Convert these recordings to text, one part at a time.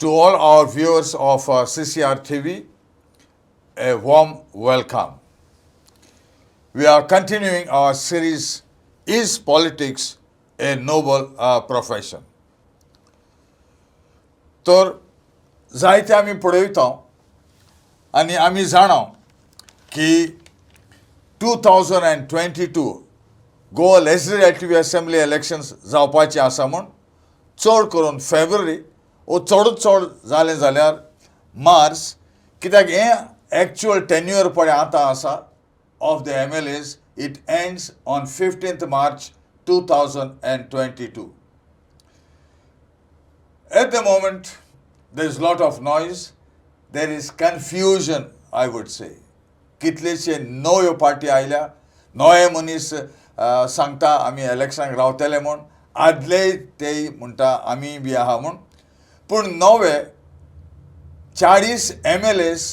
To all our viewers of CCR TV, a warm welcome. We are continuing our series, Is Politics a Noble Profession? तर जायते आमी पळयता आनी आमी जाणा की 2022 गोवा लेजिस्लेटिव्ह असेंब्ली इलेक्शन्स जावपाचे आसा म्हूण चड करून फेब्रुवारी वो चडूच चड जालें जाल्यार मार्च कित्याक हें एक्चुअल टेन्युअर पळय आतां आसा of the MLAs it ends on 15th March 2022. At the moment, there is lot of noise, there is confusion, I would say. कितलेशे नव्यो पार्टी आयल्या, नवे मनीस सांगता आमी इलेक्शनाक रावतले म्हूण, आदले ते म्हणटा आमी बी आहा म्हूण, पूण नवे 40 MLAs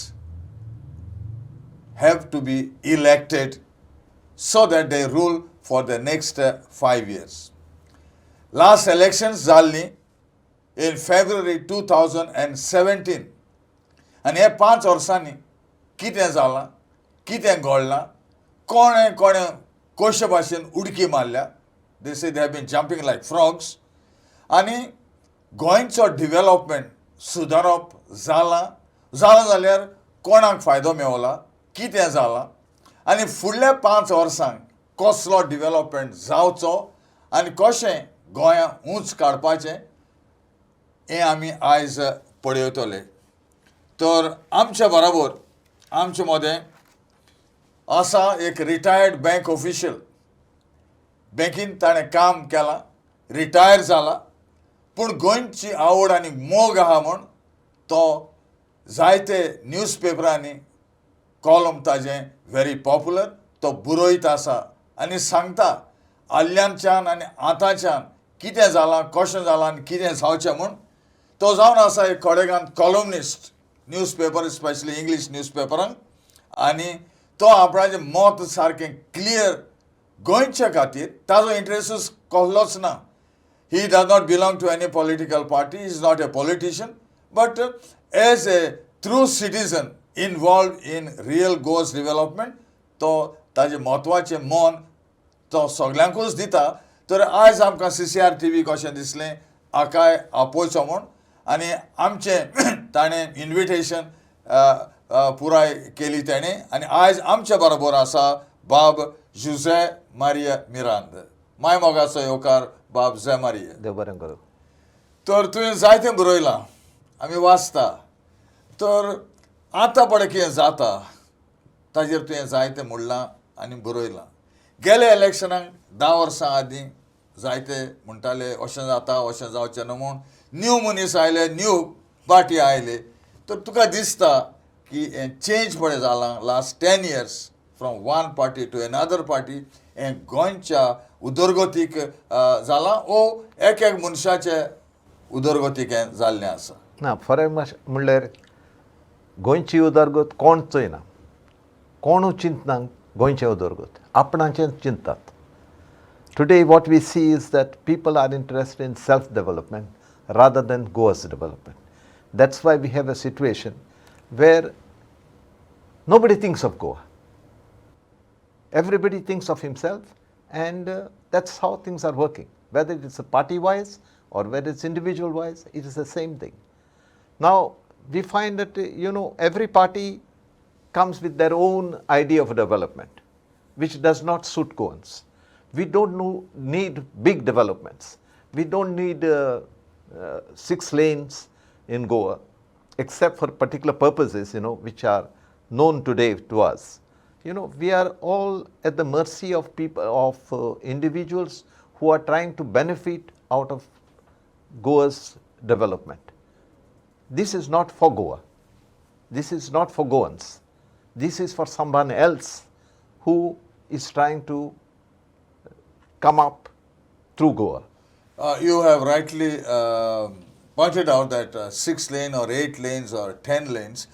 have to be elected so that they rule for the next 5 years. Last elections जाल्ली in February 2017 आनी हे 5 वर्सांनी कितें जालां, कितें घडलां, कोणे कशे भाशेन उडकी मारल्या, they say they have been jumping like frogs, आनी गोंयचो डेव्हलपमेंट सुदारप जालां जाल्यार कोणाक फायदो मेवला, कितें जालां, आनी फुडल्या 5 वर्सांक कसलो डेव्हलपमेंट जावचो आनी कशें गोंया उंच काडपाचें हें आमी आयज पळयतले. तर आमच्या बरोबर आमचे मदें आसा एक रिटायर्ड बँक ऑफिशियल, बँकीन ताणें काम केलां, रिटायर जाला, पूण गोंयची आवड आनी मोग आहा म्हूण तो जायते न्यूजपेपरांनी कॉलम ताजें व्हेरी पॉप्युलर, तो बरयत आसा आनी सांगता आदल्यांच्यान आनी आतांच्यान कितें जालां, कशें जालां आनी कितें जावचें म्हूण. तो जावन आसा एक कोडेगांत कॉलमनिस्ट न्यूजपेपर, स्पेशली इंग्लीश न्यूजपेपरांक, आनी तो आपणाचें मत सारकें क्लियर गोंयच्या खातीर, ताजो इंट्रस्टूच कसलोच ना. He does not belong to any political party, he is not a politician, but as a true citizen involved in real Goa's development, तो ताजें म्हत्वाचें मन तो सगल्यांकूच दिता. तर आयज आमकां CCR TV कशें दिसलें आकाय आपोवचो म्हूण, आनी आमचें ताणें इन्विटेशन पुराय केली ताणें, आनी आयज आमच्या बरोबर आसा बाब जुझे मारिया मिरांद. माय मोगाचो येवकार बाब जुझे मारिया. देव बरें करूं. तर तुवें जायतें बरयलां, आमी वाचता. तर आतां पळय कितें जाता ताजेर तुवें जायतें म्हणलां आनी बरयलां. गेल्या इलेक्शनाक 10 वर्सां आदीं जायते म्हणटाले अशें जाता, अशें जावचें न्हू म्हूण, न्यू मनीस आयले, न्यू पार्टी आयले. तर तुका दिसता की हें चेंज पळय जालां last 10 years from one party to another party, हें गोंयच्या उदरगतीक जालां ओ एक मनशाचे उदरगतीक हें जाल्लें आसा? ना, खरें म्हणल्यार गोंयची उदरगत कोण चोयना, कोणूच चिंतना गोंयचें उदरगत, आपणाचें चिंततात. Today what we see is that people are interested in self-development rather than Goa's development. That's why we have a situation where nobody thinks of Goa. Everybody thinks of himself, and that's how things are working. Whether it's party-wise or whether it's individual-wise, it is the same thing. Now, we find that, every party comes with their own idea of development, which does not suit Goans. We don't need big developments. We don't need 6 lanes in Goa, except for particular purposes, which are known today to us. We are all at the mercy of people, of individuals who are trying to benefit out of Goa's development. This is not for Goa. This is not for Goans. This is for someone else who is trying to come up through Goa. You have rightly pointed out that 6 lanes or 8 lanes or 10 lanes,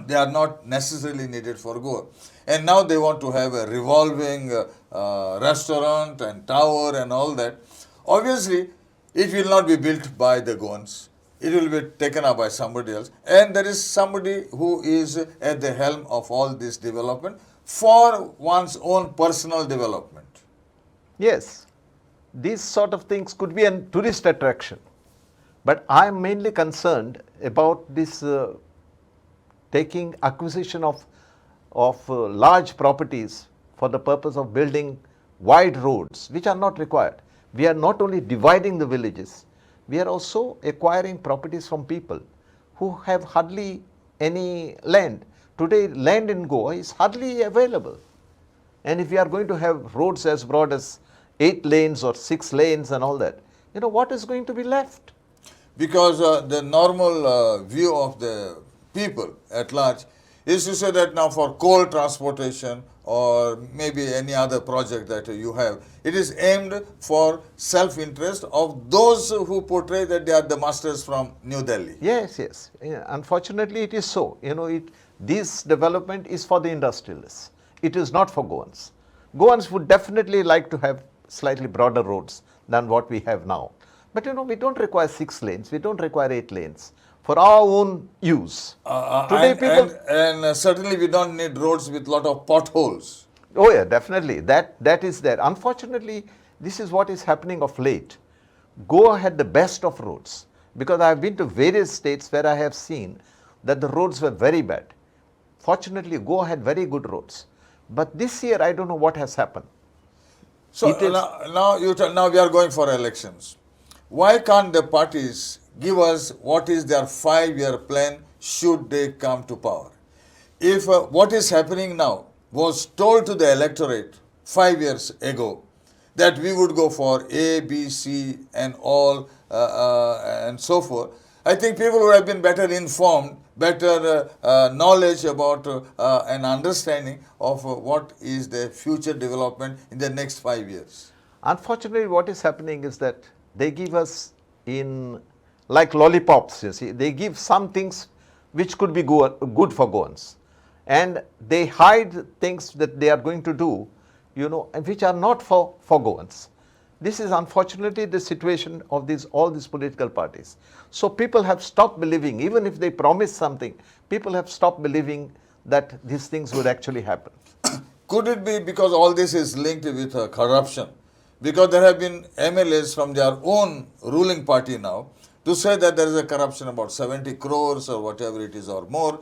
they are not necessarily needed for Goa. And now they want to have a revolving restaurant and tower and all that. Obviously, it will not be built by the Goans. it will be taken up by somebody else. And there is somebody who is at the helm of all this development for one's own personal development. Yes, these sort of things could be a tourist attraction. But I am mainly concerned about this taking acquisition of large properties for the purpose of building wide roads, which are not required. We are not only dividing the villages, we are also acquiring properties from people who have hardly any land. Today, land in Goa is hardly available. And if we are going to have roads as broad as 8 lanes or 6 lanes and all that, what is going to be left? Because the normal view of the people at large is to say that now for coal transportation or maybe any other project that you have, it is aimed for self-interest of those who portray that they are the masters from New Delhi. Yes, yes. Unfortunately, it is so. This development is for the industrialists. It is not for Goans. Goans would definitely like to have slightly broader roads than what we have now. But we don't require 6 lanes, we don't require 8 lanes for our own use. And certainly we don't need roads with lot of potholes. Oh yeah, definitely. That is there. Unfortunately, this is what is happening of late. Goa had the best of roads, because I have been to various states where I have seen that the roads were very bad. Fortunately, Goa had very good roads. But this year, I don't know what has happened. So now we are going for elections. Why can't the parties give us what is their 5-year plan should they come to power? If what is happening now was told to the electorate 5 years ago, that we would go for A, B, C and all and so forth, I think people would have been better informed, better knowledge about an understanding of what is the future development in the next 5 years. Unfortunately, what is happening is that they give us like lollipops, they give some things which could be good for Goans. And they hide things that they are going to do, which are not for Goans. This is unfortunately the situation of all these political parties. So people have stopped believing, even if they promise something, people have stopped believing that these things would actually happen. Could it be because all this is linked with corruption? Because there have been MLAs from their own ruling party now to say that there is a corruption about 70 crores or whatever it is or more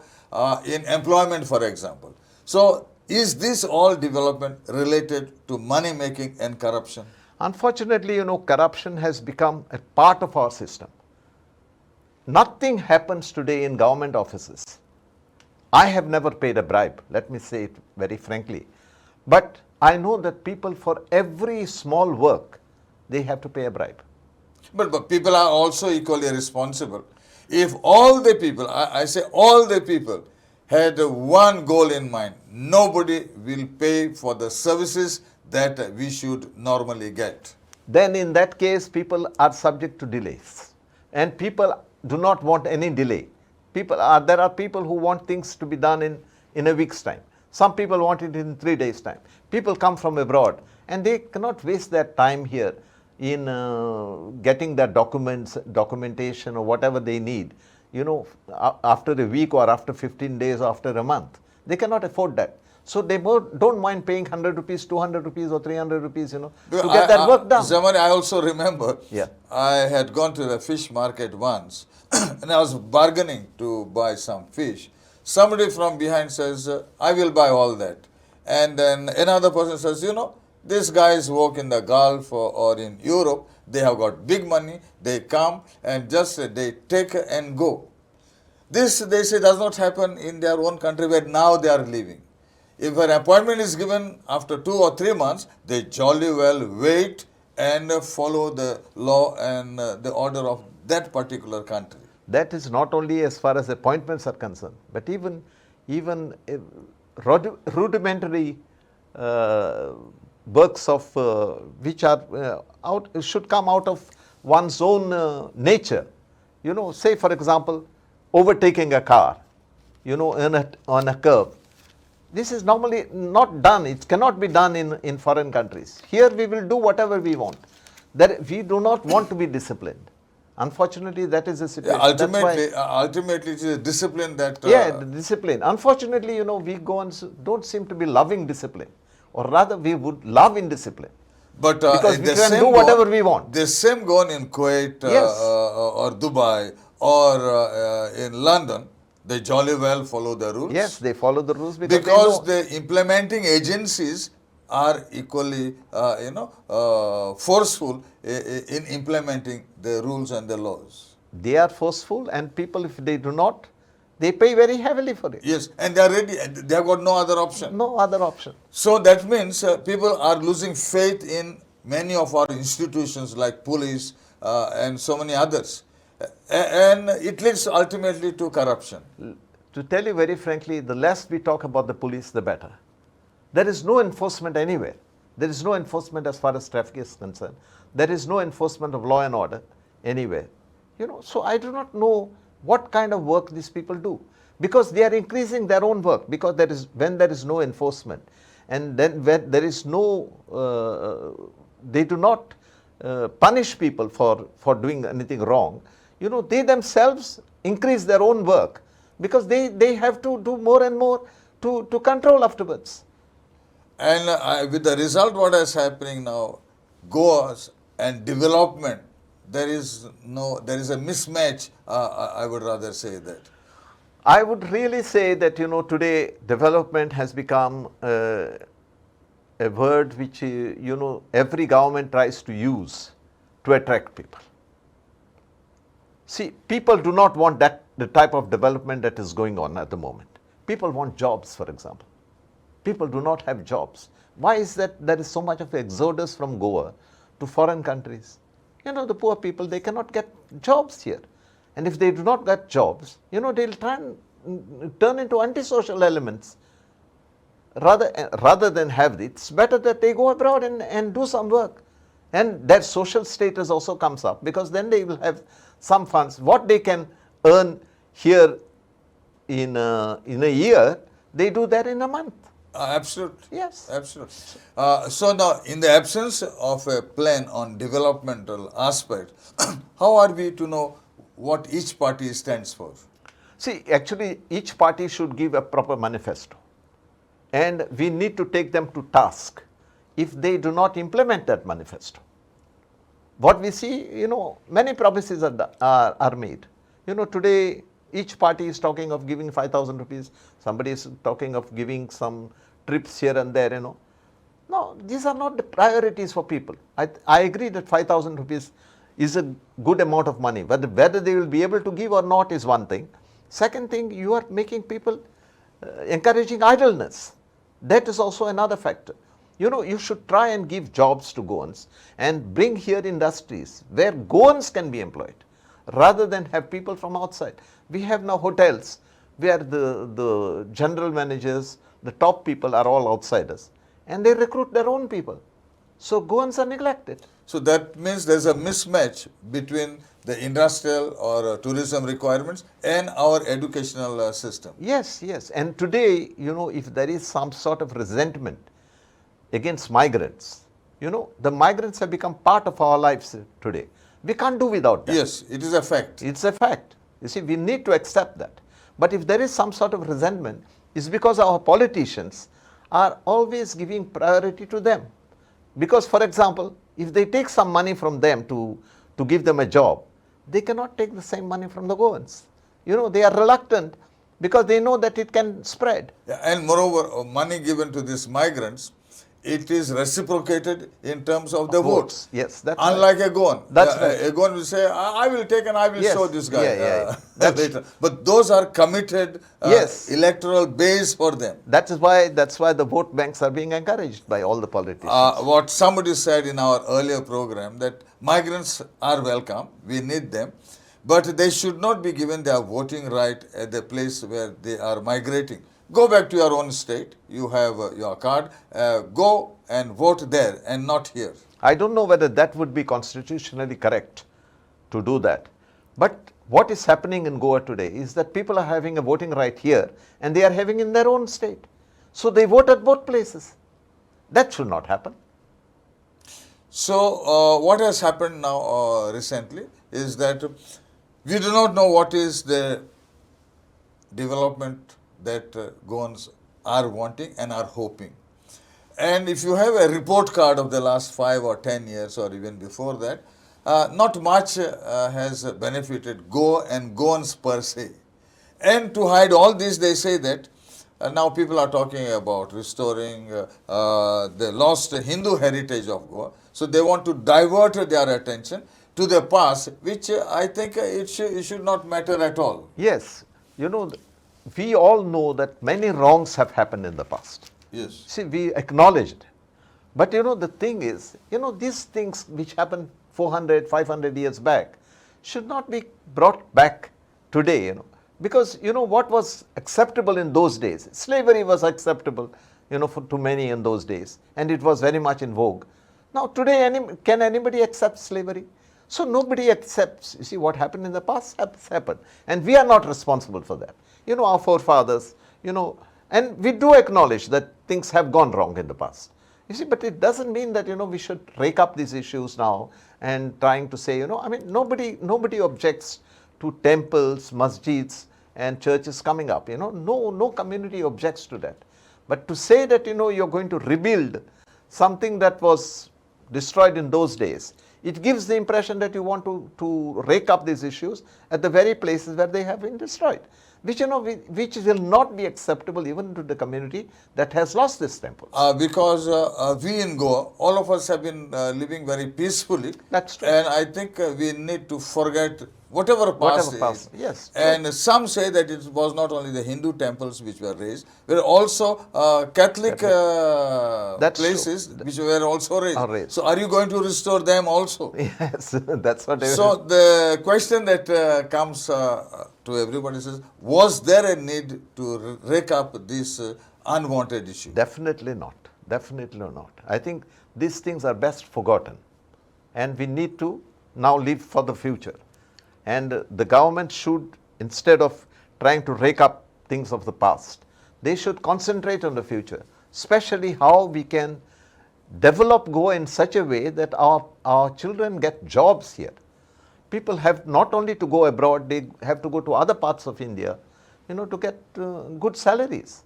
in employment, for example. So is this all development related to money making and corruption? Unfortunately, corruption has become a part of our system. Nothing happens today in government offices. I have never paid a bribe, let me say it very frankly. But I know that people, for every small work, they have to pay a bribe. But people are also equally responsible. If all the people, I say all the people, had one goal in mind, nobody will pay for the services that we should normally get. Then in that case, people are subject to delays. And people do not want any delay. There are people who want things to be done in a week's time. Some people want it in 3 days' time. People come from abroad and they cannot waste their time here in getting their documentation or whatever they need, after a week or after 15 days, after a month. They cannot afford that. So they don't mind paying 100 rupees, 200 rupees or 300 rupees, to get that work done. Zamani, I also remember, I had gone to the fish market once and I was bargaining to buy some fish. Somebody from behind says, I will buy all that. And then another person says, these guys work in the Gulf or in Europe, they have got big money, they come and just they take and go. This, they say, does not happen in their own country where now they are living. If an appointment is given after 2 or 3 months, they jolly well wait and follow the law and the order of that particular country. That is not only as far as appointments are concerned, but even rudimentary works of which are should come out of one's own nature. Say for example, overtaking a car, on a curve. This is normally not done. It cannot be done in foreign countries. Here we will do whatever we want. We do not want to be disciplined. Unfortunately, that is the situation. Ultimately, it is a discipline that. Yeah, the discipline. Unfortunately, we Goans don't seem to be loving discipline, or rather, we would love indiscipline. But Because we can do whatever we want. The same gone in Kuwait Yes. or Dubai or in London, they jolly well follow the rules. Yes, they follow the rules because the implementing agencies are equally, forceful in implementing the rules and the laws. They are forceful, and people, if they do not, they pay very heavily for it. Yes, and they are ready. They have got no other option. No other option. So that means people are losing faith in many of our institutions like police and so many others. And it leads ultimately to corruption. To tell you very frankly, the less we talk about the police, the better. There is no enforcement anywhere. There is no enforcement as far as traffic is concerned. There is no enforcement of law and order anywhere. So I do not know what kind of work these people do, because they are increasing their own work, because when there is no enforcement, and then when there is no, they do not punish people for doing anything wrong, they themselves increase their own work, because they have to do more and more to control afterwards. And with the result, what is happening now, Goa's and development, there is a mismatch. I would rather say that. I would really say that today development has become a word which every government tries to use to attract people. See, people do not want the type of development that is going on at the moment. People want jobs, for example. People do not have jobs. Why is that there is so much of exodus from Goa to foreign countries? The poor people, they cannot get jobs here. And if they do not get jobs, they'll turn into antisocial elements. Rather than have it, it's better that they go abroad and do some work. And their social status also comes up, because then they will have some funds. What they can earn here in a year, they do that in a month. Absolutely. Yes. Absolutely. So now, in the absence of a plan on developmental aspect, how are we to know what each party stands for? See, actually, each party should give a proper manifesto. And we need to take them to task if they do not implement that manifesto. What we see, many promises are made. Today, each party is talking of giving 5,000 rupees. Somebody is talking of giving some trips here and there, No, these are not the priorities for people. I agree that 5,000 rupees is a good amount of money. Whether they will be able to give or not is one thing. Second thing, you are making people, encouraging idleness. That is also another factor. You should try and give jobs to Goans and bring here industries where Goans can be employed, rather than have people from outside. We have now hotels where the general managers, the top people are all outsiders, and they recruit their own people. So Goans are neglected. So that means there's a mismatch between the industrial or tourism requirements and our educational system. Yes, yes. And today, if there is some sort of resentment against migrants, the migrants have become part of our lives today. We can't do without that. Yes, it is a fact. It's a fact. You see, we need to accept that. But if there is some sort of resentment, it's because our politicians are always giving priority to them. Because, for example, if they take some money from them to give them a job, they cannot take the same money from the Goans. They are reluctant because they know that it can spread. Yeah, and moreover, money given to these migrants, it is reciprocated in terms of the votes. Yes, that's unlike right. a Goan. That's right. A Goan will say, I will take and I will show this guy later. But those are committed electoral base for them. That's why the vote banks are being encouraged by all the politicians. What somebody said in our earlier program, that migrants are welcome, we need them, but they should not be given their voting right at the place where they are migrating. Go back to your own state, you have your card, go and vote there and not here. I don't know whether that would be constitutionally correct to do that. But what is happening in Goa today is that people are having a voting right here and they are having in their own state. So they vote at both places. That should not happen. So what has happened now recently is that we do not know what is the development that Goans are wanting and are hoping. And if you have a report card of the last 5 or 10 years or even before that, not much has benefited Go and Goans per se. And to hide all this, they say that now people are talking about restoring the lost Hindu heritage of Goa. So they want to divert their attention to the past, which I think it should not matter at all. Yes, we all know that many wrongs have happened in the past. Yes. See, we acknowledge it. But the thing is, these things which happened 400, 500 years back should not be brought back today, Because, what was acceptable in those days, slavery was acceptable, to many in those days, and it was very much in vogue. Now, today, can anybody accept slavery? So, nobody accepts. You see, what happened in the past has happened, and we are not responsible for that. Our forefathers, and we do acknowledge that things have gone wrong in the past. You see, but it doesn't mean that, we should rake up these issues now and trying to say, nobody objects to temples, masjids and churches coming up, no community objects to that. But to say that, you're going to rebuild something that was destroyed in those days, it gives the impression that you want to rake up these issues at the very places where they have been destroyed, which which will not be acceptable even to the community that has lost this temple. Because we in Goa, all of us have been living very peacefully. That's true. And I think we need to forget whatever past is. Yes. And some say that it was not only the Hindu temples which were razed, but also Catholic places which were also razed. So are you going to restore them also? Yes, that's what So the question that comes to everybody is, was there a need to rake up this unwanted issue? Definitely not. Definitely not. I think these things are best forgotten, and we need to now live for the future. And the government should, instead of trying to rake up things of the past, they should concentrate on the future, especially how we can develop Goa in such a way that our children get jobs here. People have not only to go abroad, they have to go to other parts of India, to get good salaries.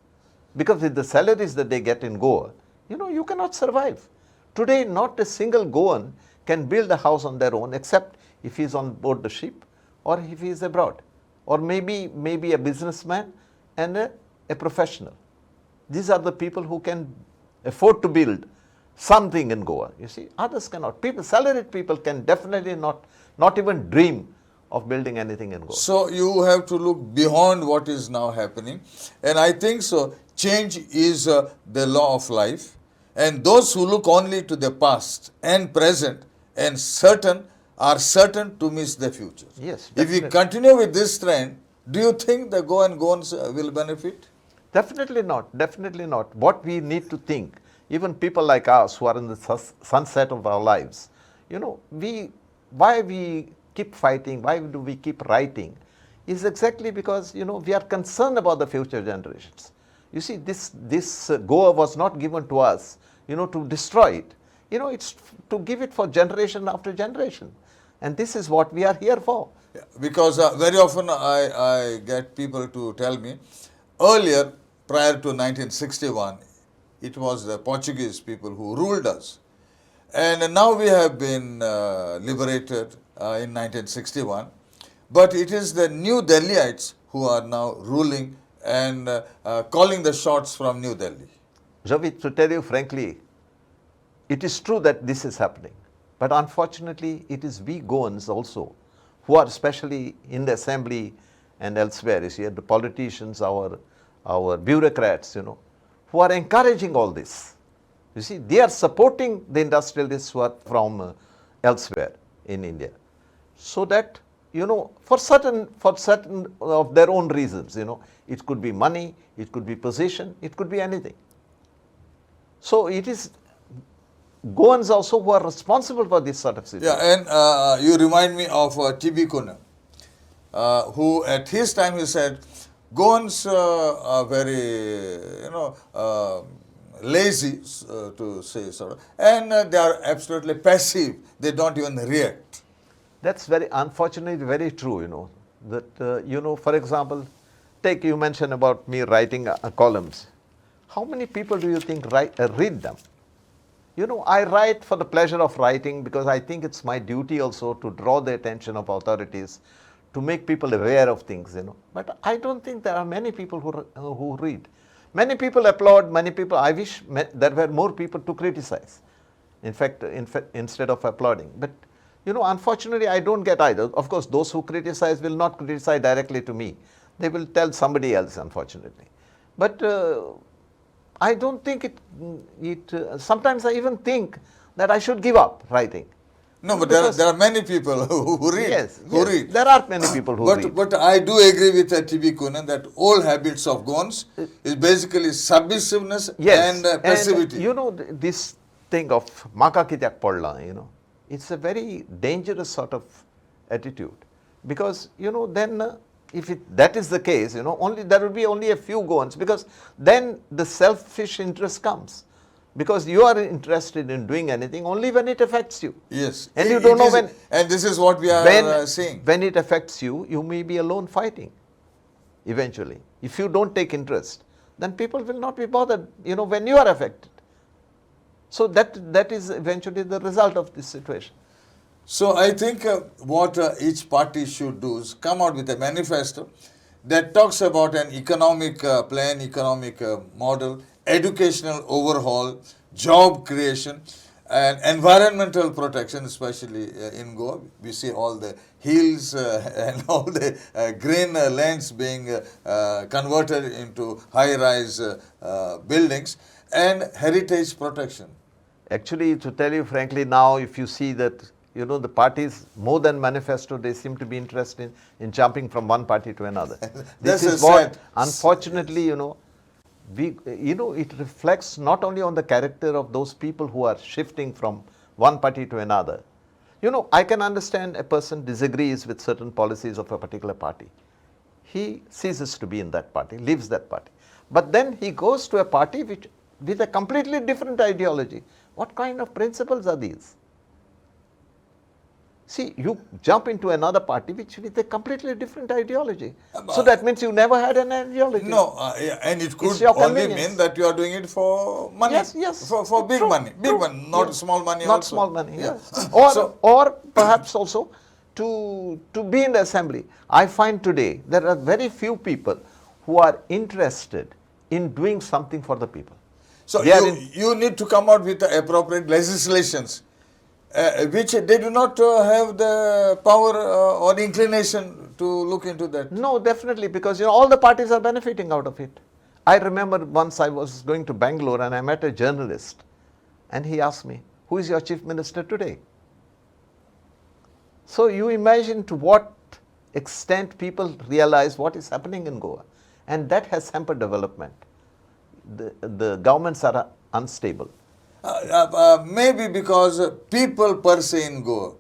Because with the salaries that they get in Goa, you cannot survive. Today, not a single Goan can build a house on their own except if he is on board the ship or if he is abroad, or maybe a businessman and a professional. These are the people who can afford to build something in Goa. You see, others cannot. Salaried people can definitely not even dream of building anything in Goa. So you have to look beyond what is now happening, and I think so. Change is the law of life, and those who look only to the past and present and are certain to miss the future. Yes. If we continue with this trend, do you think the Goans will benefit? Definitely not. Definitely not. What we need to think, even people like us who are in the sunset of our lives, why we keep fighting, why do we keep writing, is exactly because, we are concerned about the future generations. You see, this Goa was not given to us, to destroy it. It's to give it for generation after generation. And this is what we are here for. Yeah, because very often I get people to tell me, earlier, prior to 1961, it was the Portuguese people who ruled us. And now we have been liberated in 1961. But it is the New Delhiites who are now ruling and calling the shots from New Delhi. Ravi, to tell you frankly, it is true that this is happening. But unfortunately, it is we Goans also, who are especially in the assembly and elsewhere, you see, the politicians, our bureaucrats, who are encouraging all this. You see, they are supporting the industrialists who are from elsewhere in India. So that, for certain of their own reasons, it could be money, it could be position, it could be anything. So it is Goans also who are responsible for this sort of situation. Yeah, and you remind me of T.B. Kuna, who at his time he said, Goans are very, lazy, to say sort of, and they are absolutely passive. They don't even react. That's very unfortunately very true, that, for example, you mentioned about me writing columns. How many people do you think read them? I write for the pleasure of writing because I think it's my duty also to draw the attention of authorities, to make people aware of things, But I don't think there are many people who read. Many people applaud, I wish there were more people to criticize, in fact, instead of applauding. But, unfortunately, I don't get either. Of course, those who criticize will not criticize directly to me. They will tell somebody else, unfortunately. But I don't think sometimes I even think that I should give up writing. No, but there are many people who read. Yes, read. There are many people who read. But I do agree with T.B. Kunan that all habits of Gons is basically submissiveness and passivity. And, this thing of maka kityak padla, it's a very dangerous sort of attitude. Because, then if that is the case, only there will be only a few Goans, because then the selfish interest comes. Because you are interested in doing anything only when it affects you. Yes. And you don't know when. And this is what we are saying. When it affects you, you may be alone fighting eventually. If you don't take interest, then people will not be bothered, when you are affected. So that is eventually the result of this situation. So I think what each party should do is come out with a manifesto that talks about an economic plan, economic model, educational overhaul, job creation, and environmental protection, especially in Goa. We see all the hills and all the green lands being converted into high-rise buildings, and heritage protection. Actually, to tell you frankly, now if you see that the parties, more than manifesto, they seem to be interested in jumping from one party to another. This is what, unfortunately, it reflects not only on the character of those people who are shifting from one party to another. I can understand a person disagrees with certain policies of a particular party. He ceases to be in that party, leaves that party. But then he goes to a party with a completely different ideology. What kind of principles are these? See, you jump into another party with a completely different ideology. So that means you never had an ideology. No, and it could only mean that you are doing it for money. Yes. For big money. Big money, not small money not also. Small money, yes. Or perhaps also to be in the assembly. I find today there are very few people who are interested in doing something for the people. So you need to come out with the appropriate legislations. Which they do not have the power or inclination to look into that. No, definitely, because all the parties are benefiting out of it. I remember once I was going to Bangalore and I met a journalist, and he asked me, "Who is your chief minister today?" So you imagine to what extent people realize what is happening in Goa, and that has hampered development. The governments are unstable. Maybe because people per se in Goa,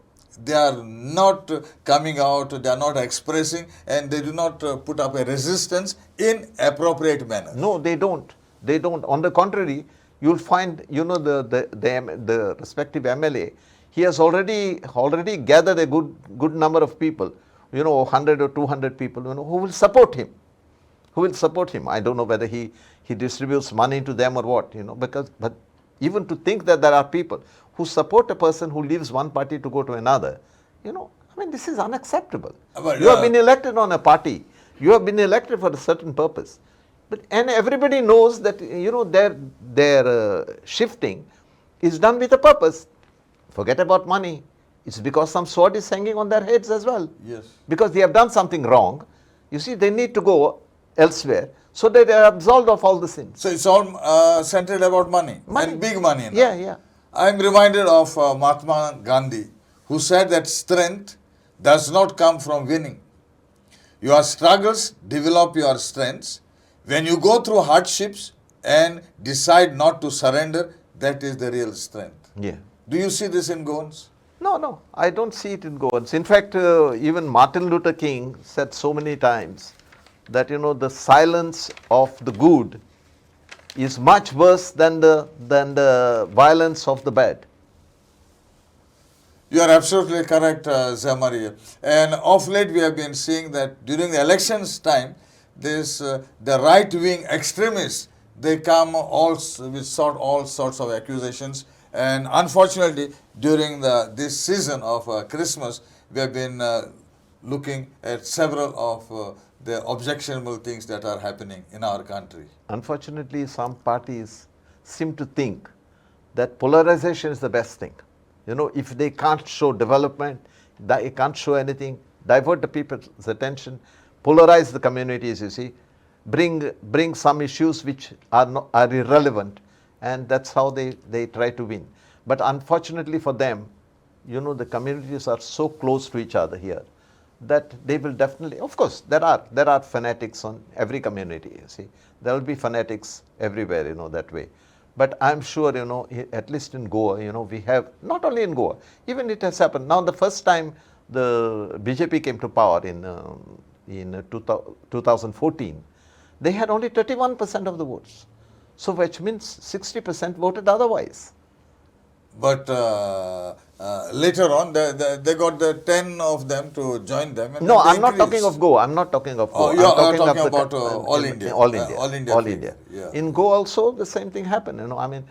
they are not coming out, they are not expressing, and they do not put up a resistance in appropriate manner. No, they don't. They don't. On the contrary, you'll find, the respective MLA, he has already gathered a good number of people, 100 or 200 people, who will support him. I don't know whether he distributes money to them or what, but even to think that there are people who support a person who leaves one party to go to another, this is unacceptable. You have been elected on a party. You have been elected for a certain purpose. And everybody knows that, their shifting is done with a purpose. Forget about money. It's because some sword is hanging on their heads as well. Yes. Because they have done something wrong. You see, they need to go elsewhere so that they are absolved of all the sins. So it's all centered about money. And big money. Yeah. I'm reminded of Mahatma Gandhi, who said that strength does not come from winning. Your struggles develop your strengths. When you go through hardships and decide not to surrender, that is the real strength. Yeah. Do you see this in Goans? No, I don't see it in Goans. In fact, even Martin Luther King said so many times that, the silence of the good is much worse than the violence of the bad. You are absolutely correct, Zamaria. And of late, we have been seeing that during the elections time, the right-wing extremists, they come with all sorts of accusations. And unfortunately, during this season of Christmas, we have been looking at several of the objectionable things that are happening in our country. Unfortunately, some parties seem to think that polarization is the best thing. You know, if they can't show development, they can't show anything, divert the people's attention, polarize the communities, you see, bring some issues which are irrelevant, and that's how they try to win. But unfortunately for them, you know, the communities are so close to each other here that they will definitely, of course, there are fanatics on every community, you see. There will be fanatics everywhere, you know, that way. But I'm sure, you know, at least in Goa, you know, we have, not only in Goa, even it has happened. Now, the first time the BJP came to power in 2014, they had only 31% of the votes. So, which means 60% voted otherwise. But later on, they got the 10 of them to join them. And No, they I'm not increased. talking of Goa. I'm not talking of Goa. Oh, you are I'm talking of about all India. All India. All India. All figure. India. Yeah. In Goa also, the same thing happened. You know, I mean,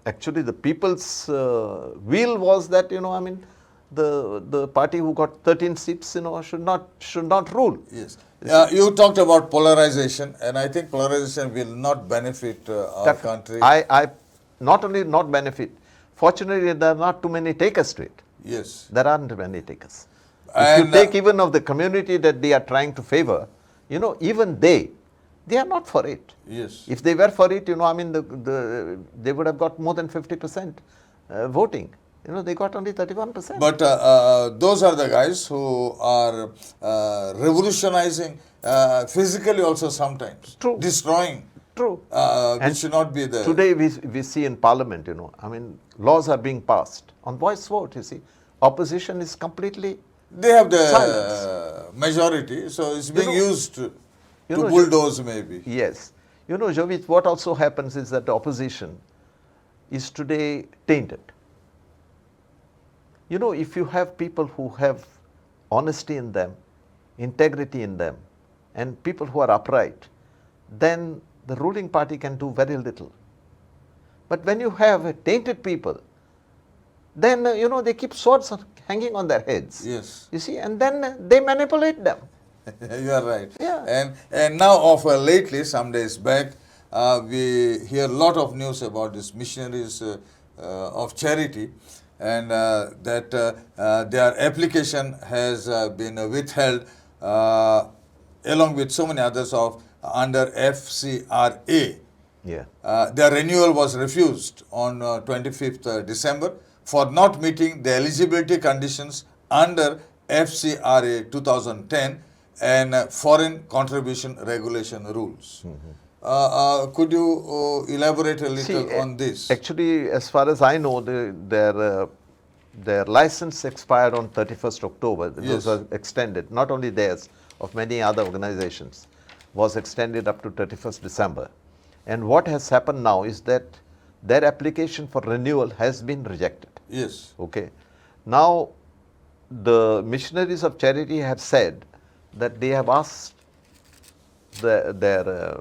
actually the people's will was that, you know, I mean, the party who got 13 seats, you know, should not rule. Yes. You talked about polarization, and I think polarization will not benefit our country. I not only not benefit. Fortunately, there are not too many takers to it. Yes. There aren't many takers. And if you take even of the community that they are trying to favor, you know, even they are not for it. Yes. If they were for it, you know, I mean, they would have got more than 50% voting. You know, they got only 31%. But those are the guys who are revolutionizing physically also sometimes. True. Destroying. True. Which should not be there. Today we see in Parliament, you know, I mean, laws are being passed on voice vote, you see. Opposition is completely They have the silence. majority, so it's being used to know, bulldoze maybe. Yes. You know, Jovit, what also happens is that the opposition is today tainted. You know, if you have people who have honesty in them, integrity in them, and people who are upright, then the ruling party can do very little. But when you have tainted people, then, you know, they keep swords hanging on their heads. Yes. You see, and then they manipulate them. You are right. Yeah. And now lately, some days back, we hear a lot of news about these missionaries of charity, and that their application has been withheld along with so many others under FCRA. Yeah. Their renewal was refused on 25th December for not meeting the eligibility conditions under FCRA 2010 and foreign contribution regulation rules. Could you elaborate a little on this? Actually, as far as I know, their license expired on 31st October. Yes. Those are extended, not only theirs, of many other organizations, was extended up to 31st December. And what has happened now is that their application for renewal has been rejected. Yes. Okay. Now, the missionaries of charity have said that they have asked their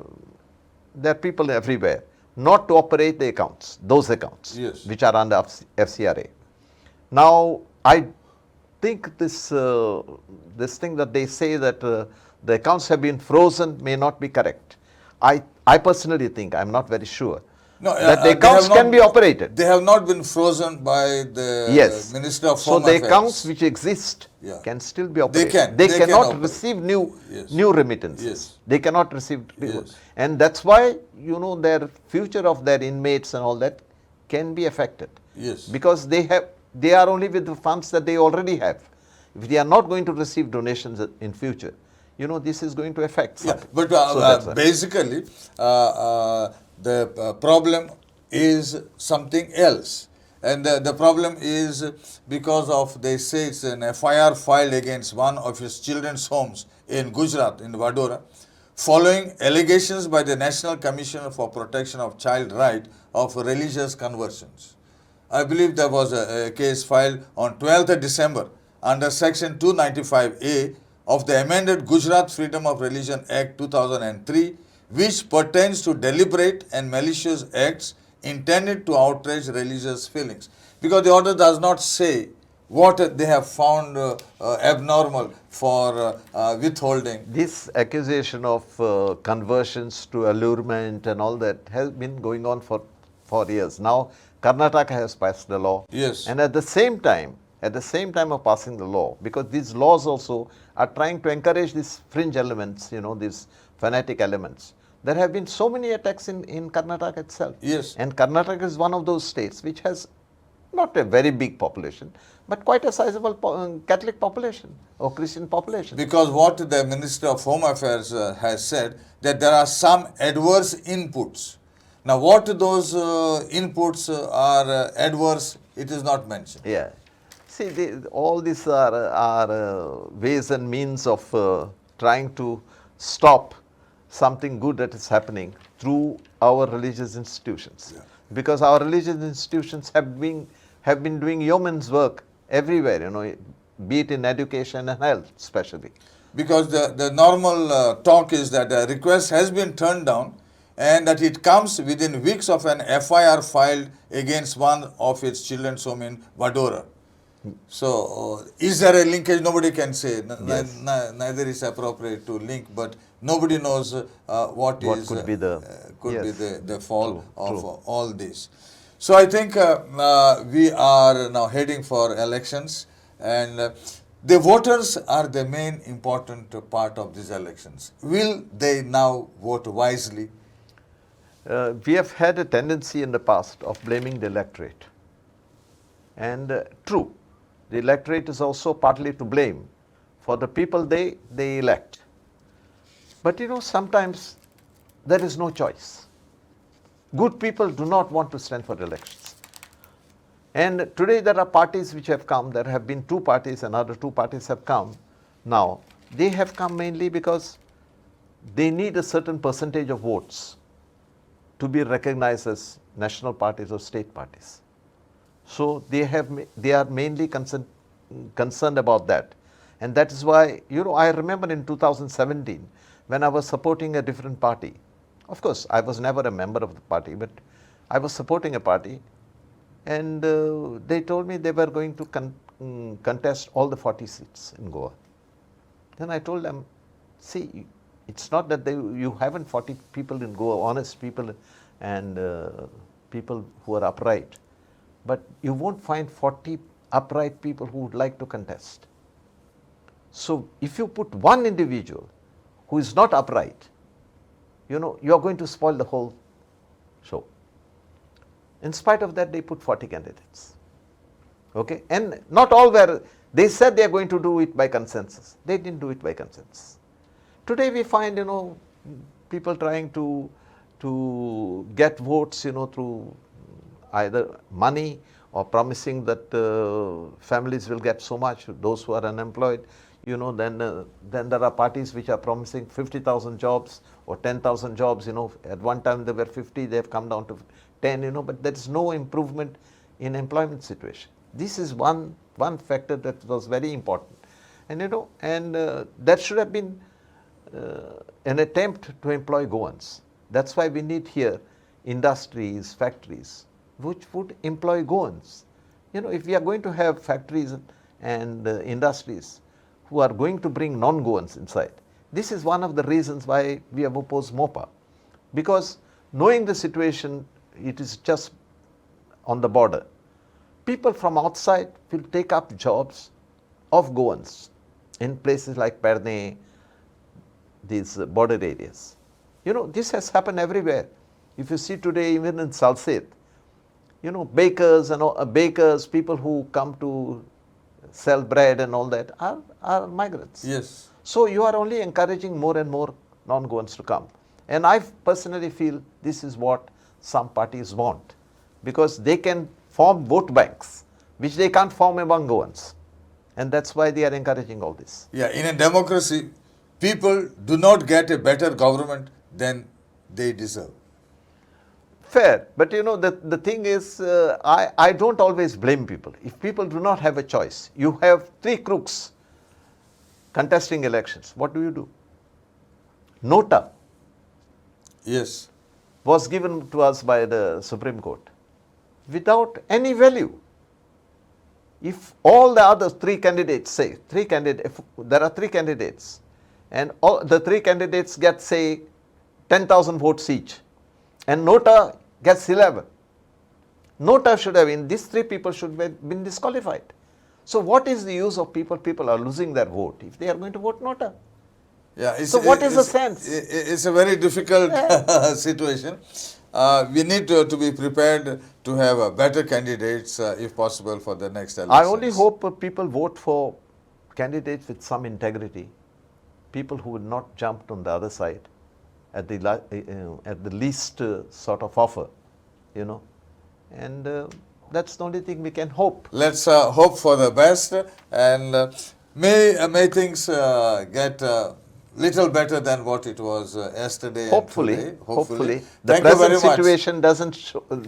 people everywhere not to operate the accounts, those accounts, Yes. which are under FCRA. Now, I think this thing that they say that the accounts have been frozen may not be correct. I personally think, I'm not very sure, No, that the accounts can be operated. They have not been frozen by the Yes. Minister of So Home the Affairs. accounts which exist Yeah. can still be operated. They can cannot operate. receive new Yes. new remittances. Yes. They cannot receive people. Yes. And that's why, you know, their future of their inmates and all that can be affected. Yes. Because they are only with the funds that they already have. If they are not going to receive donations in future, you know, this is going to affect Yeah, something. but So that's why. basically, the problem is something else. And the problem is because of, they say it's an FIR filed against one of his children's homes in Gujarat, in Vadodara, following allegations by the National Commission for Protection of Child Right of religious conversions. I believe there was a case filed on 12th December under Section 295A of the amended Gujarat Freedom of Religion Act 2003, which pertains to deliberate and malicious acts intended to outrage religious feelings. Because the order does not say what they have found abnormal for withholding. This accusation of conversions to allurement and all that has been going on for years. Now, Karnataka has passed the law. Yes. And at the same time of passing the law, because these laws also are trying to encourage these fringe elements, these fanatic elements. There have been so many attacks in Karnataka itself. Yes. And Karnataka is one of those states which has not a very big population, but quite a sizable Catholic population or Christian population. Because what the Minister of Home Affairs has said, that there are some adverse inputs. Now, what those inputs are adverse, it is not mentioned. Yeah. See, all these are ways and means of trying to stop something good that is happening through our religious institutions. Yeah. Because our religious institutions have been doing yeoman's work everywhere, be it in education and health especially. Because the normal talk is that the request has been turned down and that it comes within weeks of an FIR filed against one of its children's home in Vadodara. So, is there a linkage? Nobody can say. Yes. Neither is appropriate to link, but nobody knows what could be the the fall of true. all this. So, I think we are now heading for elections, and the voters are the main important part of these elections. Will they now vote wisely? We have had a tendency in the past of blaming the electorate. And true, the electorate is also partly to blame for the people they elect. But sometimes there is no choice. Good people do not want to stand for elections. And today there are parties which have come. There have been two parties, another two parties have come. Now, they have come mainly because they need a certain percentage of votes to be recognized as national parties or state parties. So they are mainly concerned about that. And that is why, I remember in 2017 when I was supporting a different party. Of course, I was never a member of the party, but I was supporting a party, and they told me they were going to contest all the 40 seats in Goa. Then I told them, see, it's not that you haven't 40 people in Goa, honest people and people who are upright. But you won't find 40 upright people who would like to contest. So if you put one individual who is not upright, you are going to spoil the whole show. In spite of that, they put 40 candidates. Okay? And not all were, they said they are going to do it by consensus. They didn't do it by consensus. Today we find, people trying to get votes, through either money or promising that families will get so much, those who are unemployed, then there are parties which are promising 50,000 jobs or 10,000 jobs, at one time there were 50, they have come down to 10, but there is no improvement in employment situation. This is one factor that was very important. And, that should have been an attempt to employ Goans. That's why we need here industries, factories, which would employ Goans. If we are going to have factories and industries who are going to bring non-Goans inside, this is one of the reasons why we have opposed MOPA. Because knowing the situation, it is just on the border. People from outside will take up jobs of Goans in places like Perne, these border areas. This has happened everywhere. If you see today, even in Salset, bakers and bakers, people who come to sell bread and all that are migrants. Yes. So you are only encouraging more and more non-Goans to come. And I personally feel this is what some parties want, because they can form vote banks, which they can't form among Goans. And that's why they are encouraging all this. Yeah, in a democracy, people do not get a better government than they deserve. Fair, but you know, the thing is, I don't always blame people. If people do not have a choice, you have three crooks contesting elections, what do? Nota Yes. was given to us by the Supreme Court without any value. If all the other three candidates say, if there are three candidates and all the three candidates get say 10,000 votes each and Nota gets 11, Nota should have been, these three people should have been disqualified. So what is the use of people? People are losing their vote if they are going to vote Nota. Yeah, So what is the sense? It's a very difficult situation. We need to be prepared to have better candidates, if possible, for the next elections. I only hope people vote for candidates with some integrity, people who will not jump on the other side at the least sort of offer, you know, and that's the only thing we can hope. Let's hope for the best, and may things get little better than what it was yesterday. Hopefully, and today. hopefully. The Thank you very present much. situation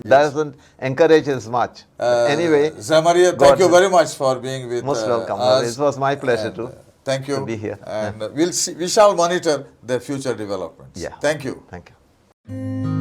doesn't encourage as much. Anyway, Zamaria, thank you very much for being with most welcome. us. It was my pleasure to. Thank you. To be here. And we shall monitor the future developments. Yeah. Thank you. Thank you.